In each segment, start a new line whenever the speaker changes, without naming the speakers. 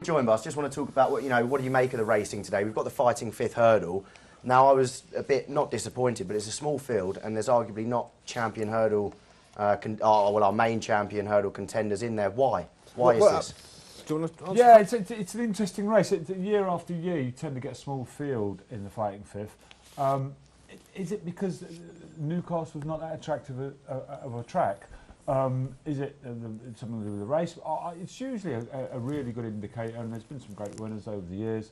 Join us. Just want to talk about what What do you make of the racing today? We've got the fighting fifth hurdle. Now, I was a bit not disappointed, but it's a small field, and there's arguably not champion hurdle, our main champion hurdle contenders in there. Why? Why is this?
Do you want to answer?
Yeah, it's an interesting race. Year after year, you tend to get a small field in the fighting fifth. Is it because Newcastle's not that attractive of a track? Is it something to do with the race? It's usually a really good indicator, and there's been some great winners over the years.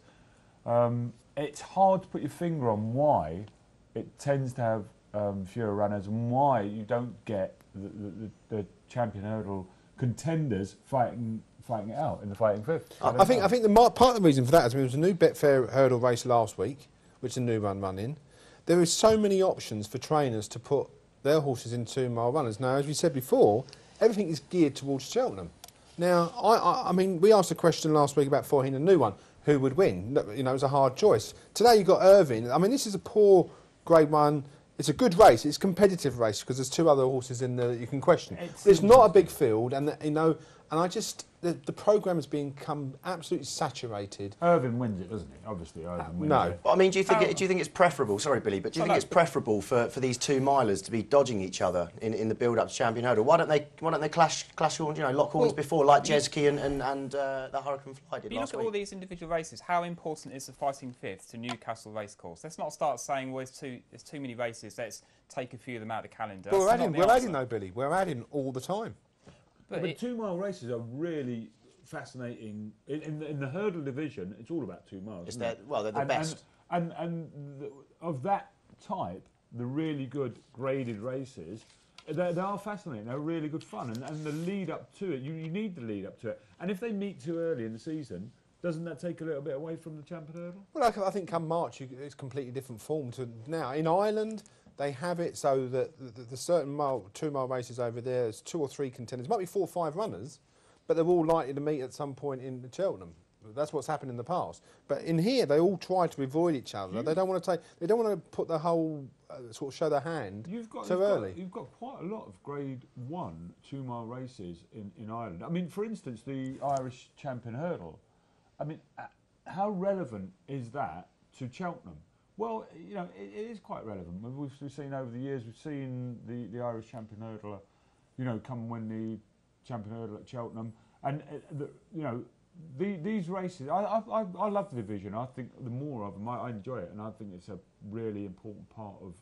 It's hard to put your finger on why it tends to have fewer runners and why you don't get the champion hurdle contenders fighting it out in the fighting fifth.
I think part of the reason for that is there was a new Betfair hurdle race last week, which is a new run in. There is so many options for trainers to put their horses in 2 mile runners. Now, as we said before, everything is geared towards Cheltenham. Now, I mean, we asked a question last week about Faugheen, a new one. Who would win? It was a hard choice. Today you've got Irving. I mean, this is a poor Grade 1. It's a good race. It's a competitive race because there's 2 other horses in there that you can question. It's not a big field, and and I just the programme has become absolutely saturated.
Irving wins it, doesn't he? Obviously, Irving wins it.
I mean, do you think it's preferable? Sorry, Billy, but do you think it's preferable for these 2 milers to be dodging each other in the build-up to champion hurdle? Why don't they clash horns? Lock horns before, like Jeski and the Hurricane Fly did last week.
You look at all these individual races. How important is the fighting fifth to Newcastle Racecourse? Let's not start saying, well, there's too many races. Let's take a few of them out of the calendar.
Well, we're adding though, Billy. We're adding all the time.
But 2 mile races are really fascinating. In the hurdle division, it's all about 2 miles.
They're the best.
And of that type, the really good graded races, they are fascinating. They're really good fun. And the lead up to it, you need the lead up to it. And if they meet too early in the season, doesn't that take a little bit away from the champion hurdle?
Well, I think come March, it's completely different form to now. In Ireland, they have it so that the certain 2 mile races over there, there's 2 or 3 contenders. Might be 4 or 5 runners, but they're all likely to meet at some point in Cheltenham. That's what's happened in the past. But in here, they all try to avoid each other. They don't want to put the whole sort of show their hand too early.
You've got quite a lot of Grade 1 2 mile races in Ireland. I mean, for instance, the Irish champion hurdle. I mean, how relevant is that to Cheltenham? Well, it is quite relevant. We've seen over the years, we've seen the Irish champion hurdler, come and win the champion hurdle at Cheltenham. And, these races, I love the division. I think the more of them, I enjoy it. And I think it's a really important part of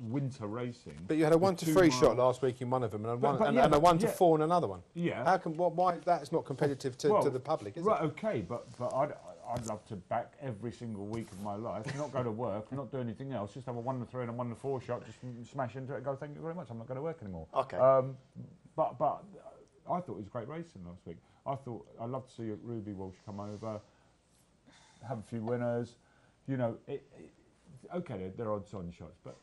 winter racing.
But you had a 1 to 3 shot last week in one of them and a 1 to 4 in another one.
Yeah.
Why that's not competitive to the public, is it?
Right, okay, but I'd love to back every single week of my life, not go to work, not do anything else, just have a 1 to 3 and a 1 to 4 shot, just smash into it and go, thank you very much, I'm not going to work anymore.
Okay.
But I thought it was great racing last week. I'd love to see Ruby Walsh come over, have a few winners. Okay, they're odds-on shots, but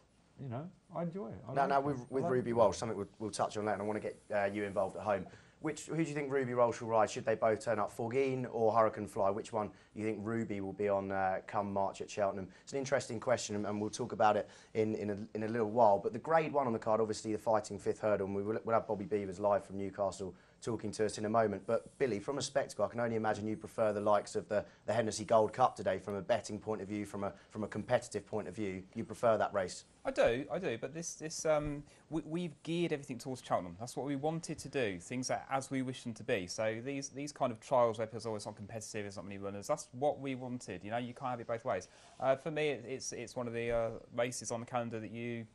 I enjoy it.
Now with Ruby Walsh, something we'll touch on that, and I want to get you involved at home. Who do you think Ruby Walsh will ride? Should they both turn up? Faugheen or Hurricane Fly? Which one do you think Ruby will be on come March at Cheltenham? It's an interesting question, and we'll talk about it in a little while. But the Grade 1 on the card, obviously the fighting fifth hurdle, and we'll have Bobby Beavers live from Newcastle talking to us in a moment. But Billy, from a spectacle, I can only imagine you prefer the likes of the Hennessy Gold Cup today from a betting point of view, from a competitive point of view. You prefer that race?
I do. But we've geared everything towards Cheltenham. That's what we wanted to do. Things are as we wish them to be. So these kind of trials where people it's not competitive, there's not many runners. That's what we wanted. You can't have it both ways. For me, it's one of the races on the calendar that you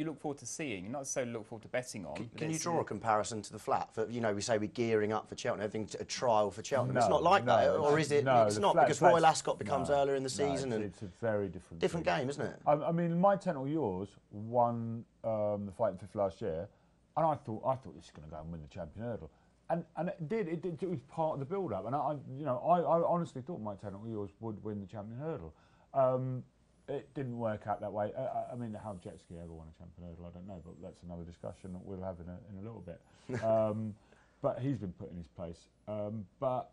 look forward to seeing. You not necessarily look forward to betting on.
Can you draw a comparison to the flat? We say we're gearing up for Cheltenham, everything's a trial for Cheltenham.
No,
it's not like that, or is it?
No,
it's not because Royal Ascot becomes earlier in the season, and
it's a very different
game, isn't it?
I mean, My Tent or Yours won the fighting fifth last year, and I thought this is going to go and win the champion hurdle, and it did. It was part of the build-up, and I honestly thought My Tent or Yours would win the champion hurdle. It didn't work out that way. I mean, how jet ski ever won a champion hurdle, I don't know, but that's another discussion that we'll have in a little bit. But he's been put in his place. But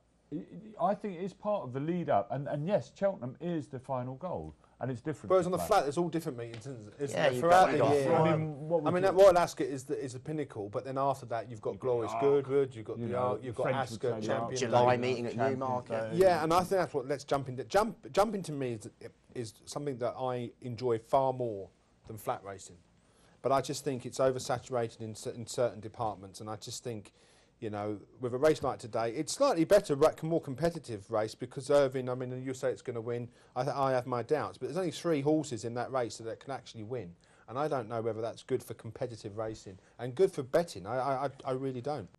I think it is part of the lead up. And yes, Cheltenham is the final goal. and it's different.
Whereas on the flat, there's all different meetings, isn't
Yeah,
there?
you've
Throughout
got-
the
you've
year.
got-
I mean,
Royal Ascot is the pinnacle, but then after that, you've got
You've got
Glorious
the Arc,
Goodwood, you've got
you
the
know,
Arc, you've
the
got
French would
Ascot,
say the Arc,
Champion
July
Day.
meeting at
Champions
Newmarket.
Day.
Yeah, and I think that's what let's jump into. Jumping to me is something that I enjoy far more than flat racing. But I just think it's oversaturated in certain departments, and I just think, you know, with a race like today, it's slightly better, more competitive race because Irving, I mean, you say it's going to win. I have my doubts, but there's only 3 horses in that race that can actually win. And I don't know whether that's good for competitive racing and good for betting. I really don't.